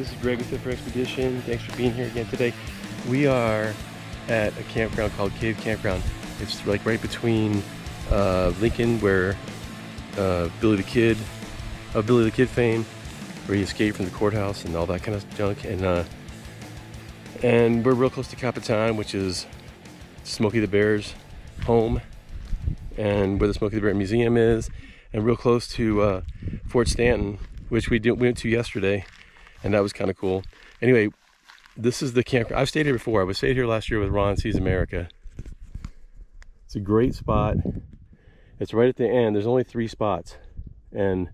This is Greg with Fit for Expedition. Thanks for being here again today. We are at a campground called Cave Campground. It's like right between Lincoln, where Billy the Kid fame, where he escaped from the courthouse and all that kind of junk, and we're real close to Capitan, which is Smokey the Bear's home, and where the Smokey the Bear Museum is, and real close to Fort Stanton, which we went to yesterday, and that was kind of cool. Anyway, this is the campground. I've stayed here before. I stayed here last year with Ron Sees America. It's a great spot. It's right at the end. There's only 3 spots, and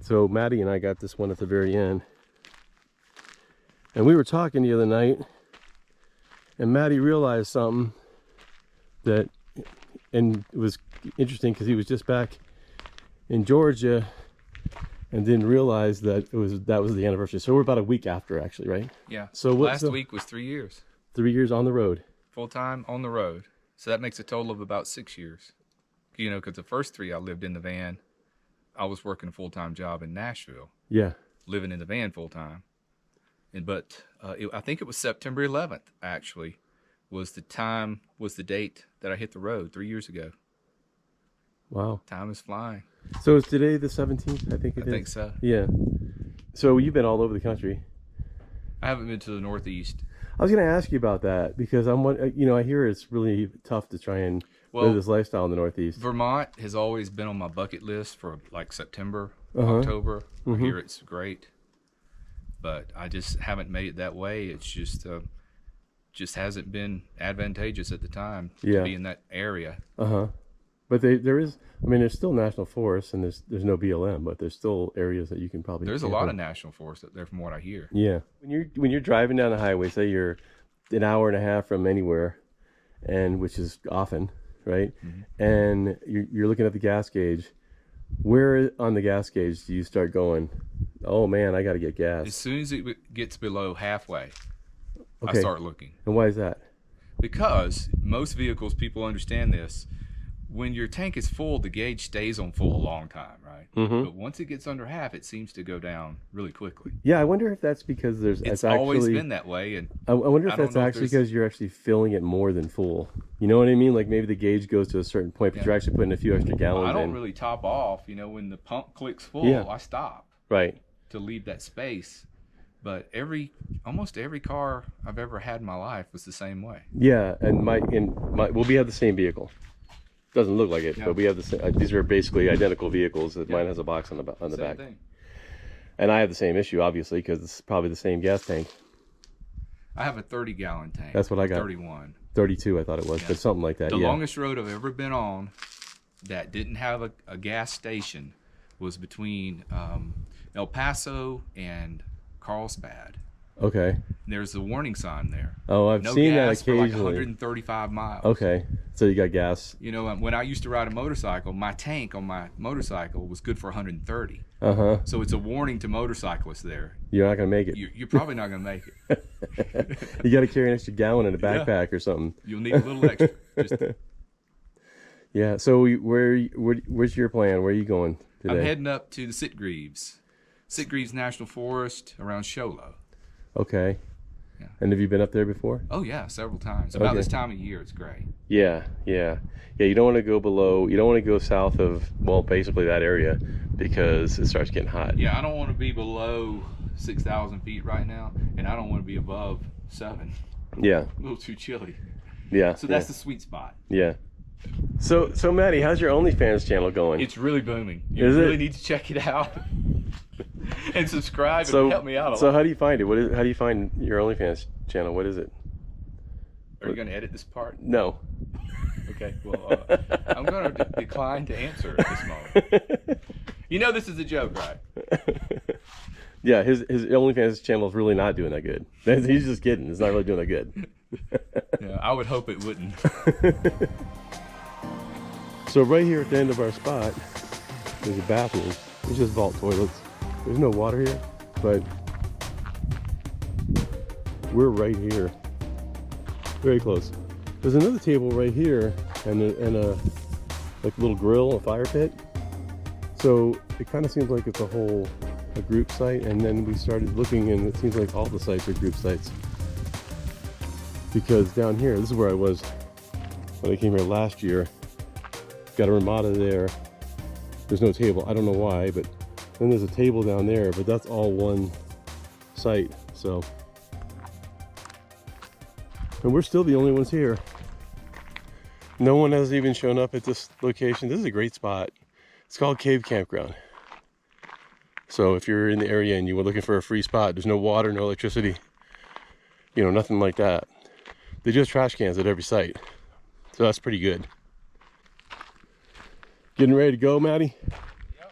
so Matty and I got this one at the very end. And we were talking the other night, and Matty realized something that, and it was interesting because he was just back in Georgia and didn't realize that that was the anniversary. So we're about a week after, actually, right? Yeah. So last week was 3 years. 3 years on the road. Full time on the road. So that makes a total of about 6 years. You know, because the first 3 I lived in the van. I was working a full-time job in Nashville. Yeah. Living in the van full time. But I think it was September 11th, actually, was the date that I hit the road 3 years ago. Wow. Time is flying. So is today the 17th? I think it is. I think so. Yeah. So you've been all over the country. I haven't been to the Northeast. I was going to ask you about that because I hear it's really tough to try and live this lifestyle in the Northeast. Vermont has always been on my bucket list for like September, October. I hear it's great, but I just haven't made it that way. It's just hasn't been advantageous at the time to be in that area. But there's still national forests, and there's no BLM, but there's still areas that you can probably. There's a lot of national forests up there, from what I hear. Yeah, when you're driving down the highway, say you're an hour and a half from anywhere, and which is often, right? And you're looking at the gas gauge. Where on the gas gauge do you start going, oh man, I got to get gas? As soon as it gets below halfway, I start looking. And why is that? Because most vehicles, people understand this. When your tank is full, the gauge stays on full a long time, right? But once it gets under half, it seems to go down really quickly. Yeah, I wonder if that's because it's always been that way. And I wonder if that's actually because you're actually filling it more than full. You know what I mean? Like maybe the gauge goes to a certain point, but you're actually putting a few extra gallons in. I don't really top off. You know, when the pump clicks full, I stop. Right. To leave that space. But almost every car I've ever had in my life was the same way. Yeah, and we have the same vehicle. Doesn't look like it, but we have the same. These are basically identical vehicles. Mine has a box on the back. Thing. And I have the same issue, obviously, because it's probably the same gas tank. I have a 30-gallon tank. That's what I got. 31. 32, I thought it was, but something like that. The longest road I've ever been on that didn't have a gas station was between El Paso and Carlsbad. Okay. And there's a warning sign there. Oh, I've seen that occasionally. For like 135 miles. Okay. So you got gas. You know, when I used to ride a motorcycle, my tank on my motorcycle was good for 130. So it's a warning to motorcyclists there. You're not going to make it. You're probably not going to make it. You got to carry an extra gallon in a backpack or something. You'll need a little extra. Yeah. So where's your plan? Where are you going today? I'm heading up to the Sitgreaves National Forest around Show Low. Okay. Yeah. And have you been up there before? Oh yeah, several times. About this time of year, it's great. Yeah. You don't want to go below. You don't want to go south of basically that area because it starts getting hot. Yeah, I don't want to be below 6,000 feet right now, and I don't want to be above 7. Yeah. A little too chilly. Yeah. So that's the sweet spot. Yeah. So Matty, how's your OnlyFans channel going? It's really booming. You really need to check it out. And subscribe and help me out a lot. So how do you find it? How do you find your OnlyFans channel? What is it? Are you going to edit this part? No. Okay. Well, I'm going to decline to answer at this moment. You know this is a joke, right? Yeah, his OnlyFans channel is really not doing that good. He's just kidding. It's not really doing that good. Yeah, I would hope it wouldn't. So right here at the end of our spot, there's a bathroom. It's just vault toilets. There's no water here, but we're right here, very close. There's another table right here, and a like little grill, a fire pit. So it kind of seems like it's a whole a group site, and then we started looking, and it seems like all the sites are group sites. Because down here, this is where I was when I came here last year. Got a Ramada there. There's no table. I don't know why, but then there's a table down there, but that's all one site. So, and we're still the only ones here. No one has even shown up at this location. This is a great spot. It's called Cave Campground. So if you're in the area and you were looking for a free spot, there's no water, no electricity, you know, nothing like that. They do have trash cans at every site. So that's pretty good. Getting ready to go, Matty? Yep.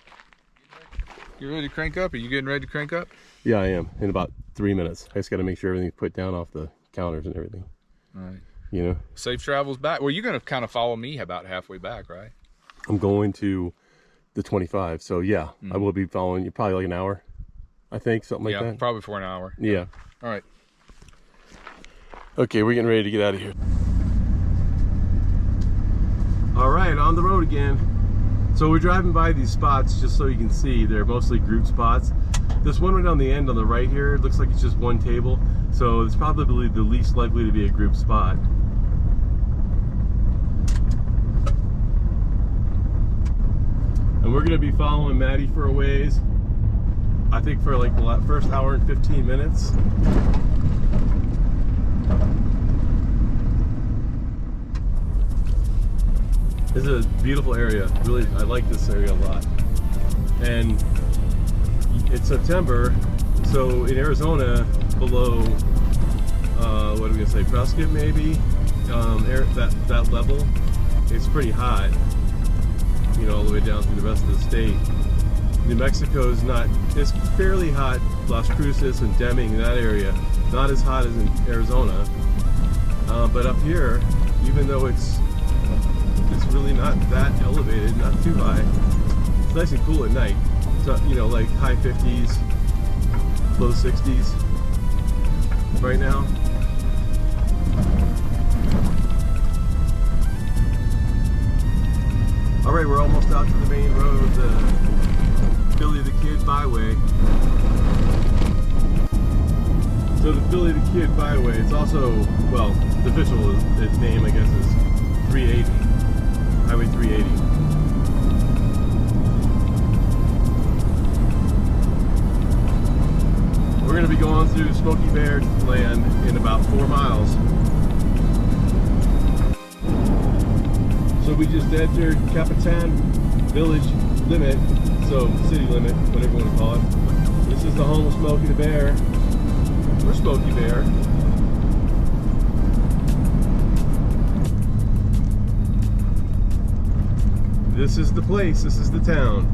You ready to crank up? Are you getting ready to crank up? Yeah, I am. In about 3 minutes. I just got to make sure everything's put down off the counters and everything. All right. You know? Safe travels back. Well, you're going to kind of follow me about halfway back, right? I'm going to the 25. So yeah, I will be following you probably like an hour, I think, something like that. Yeah, probably for an hour. Yeah. All right. Okay, we're getting ready to get out of here. All right, on the road again. So we're driving by these spots just so you can see. They're mostly group spots. This one right on the end on the right here, it looks like it's just one table. So it's probably the least likely to be a group spot. And we're gonna be following Matty for a ways. I think for like the first hour and 15 minutes. This is a beautiful area. Really, I like this area a lot. And it's September, so in Arizona, below, what are we gonna say, Prescott maybe? That level, it's pretty hot. You know, all the way down through the rest of the state. New Mexico is not, it's fairly hot. Las Cruces and Deming, that area, not as hot as in Arizona. But up here, even though it's really not that elevated, not too high, it's nice and cool at night. So, you know, like high 50s, low 60s right now. All right, we're almost out to the main road, the Billy the Kid Byway. So the Billy the Kid Byway, it's also, well, the official its name, I guess, is 380, Highway 380. We're going to be going through Smoky Bear land in about 4 miles. So we just entered Capitan Village limit, so city limit, whatever you want to call it. This is the home of Smokey the Bear, or Smokey Bear. This is the place, this is the town.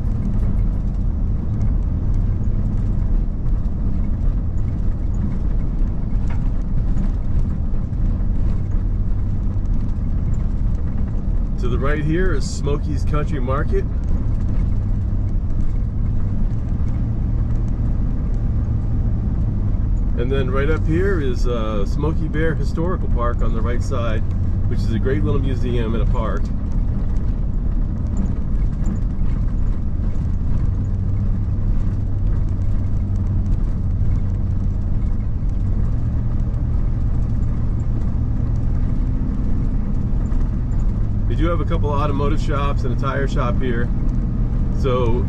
To the right here is Smokey's Country Market. And then right up here is Smokey Bear Historical Park on the right side, which is a great little museum and a park. We do have a couple of automotive shops and a tire shop here. So,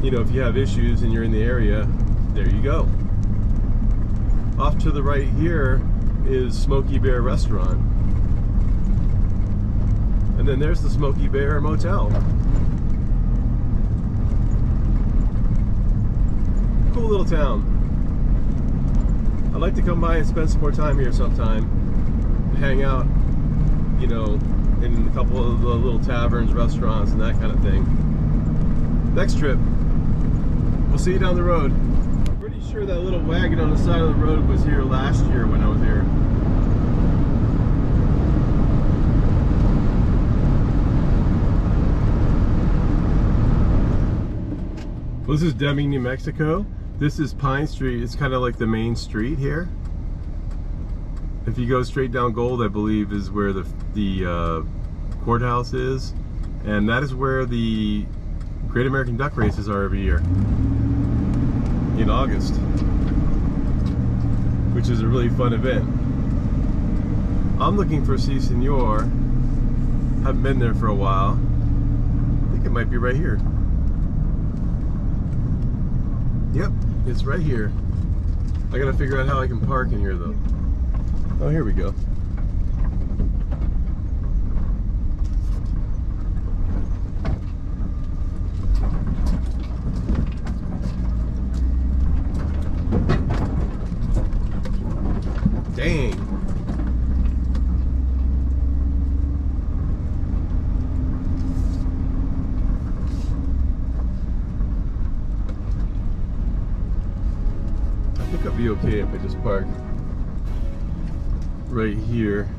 you know, if you have issues and you're in the area, there you go. Off to the right here is Smokey Bear Restaurant. And then there's the Smokey Bear Motel. Cool little town. I'd like to come by and spend some more time here sometime. Hang out, you know, in a couple of the little taverns, restaurants, and that kind of thing. Next trip, we'll see you down the road. I'm pretty sure that little wagon on the side of the road was here last year when I was here. Well, this is Deming, New Mexico. This is Pine Street. It's kind of like the main street here. If you go straight down Gold, I believe, is where the courthouse is, and that is where the Great American Duck races are every year. in August, which is a really fun event. I'm looking for Si Senor. Haven't been there for a while. I think it might be right here. Yep, it's right here. I gotta figure out how I can park in here though. Oh, here we go. Dang. I think I'll be okay if I just park right here.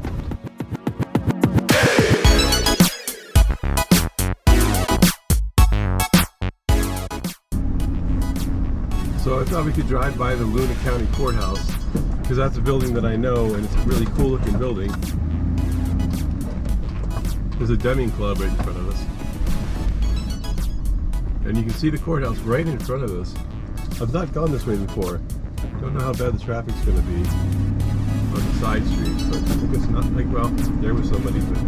So I thought we could drive by the Luna County Courthouse, because that's a building that I know, and it's a really cool looking building. There's a Deming club right in front of us. And you can see the courthouse right in front of us. I've not gone this way before. Don't know how bad the traffic's going to be on the side streets, but I think it's not like, well, there was somebody, but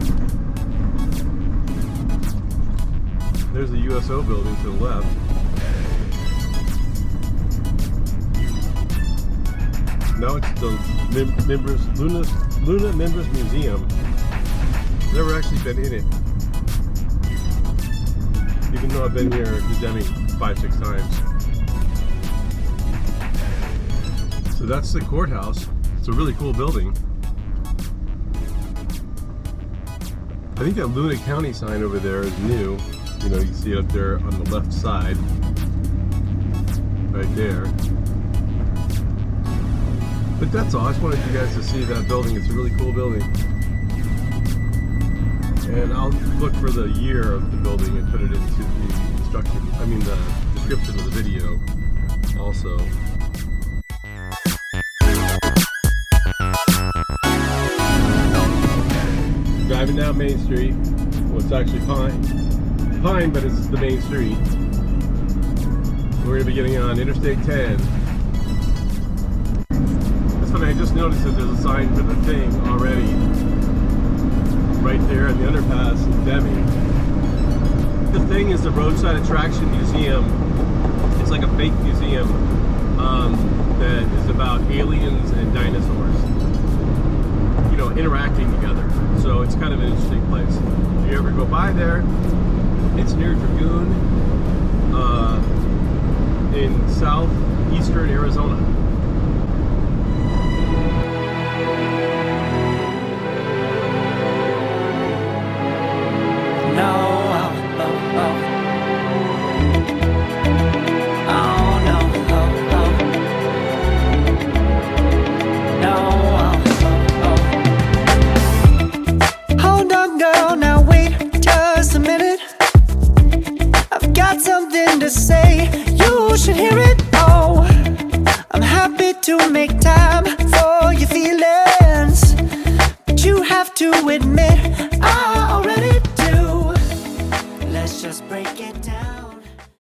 there's the USO building to the left. Now it's the Luna Members Museum. Never actually been in it, even though I've been here to Deming 5-6 times. So that's the courthouse. It's a really cool building. I think that Luna County sign over there is new. You know, you can see it up there on the left side, right there. But that's all. I just wanted you guys to see that building. It's a really cool building. And I'll look for the year of the building and put it into the the description of the video also. Driving down Main Street. Well, it's actually Pine, but it's the main street. We're going to be getting on Interstate 10. I just noticed that there's a sign for the thing already right there in the underpass in Deming. The thing is the Roadside Attraction Museum. It's like a fake museum that is about aliens and dinosaurs, you know, interacting together. So it's kind of an interesting place. If you ever go by there, it's near Dragoon in southeastern Arizona.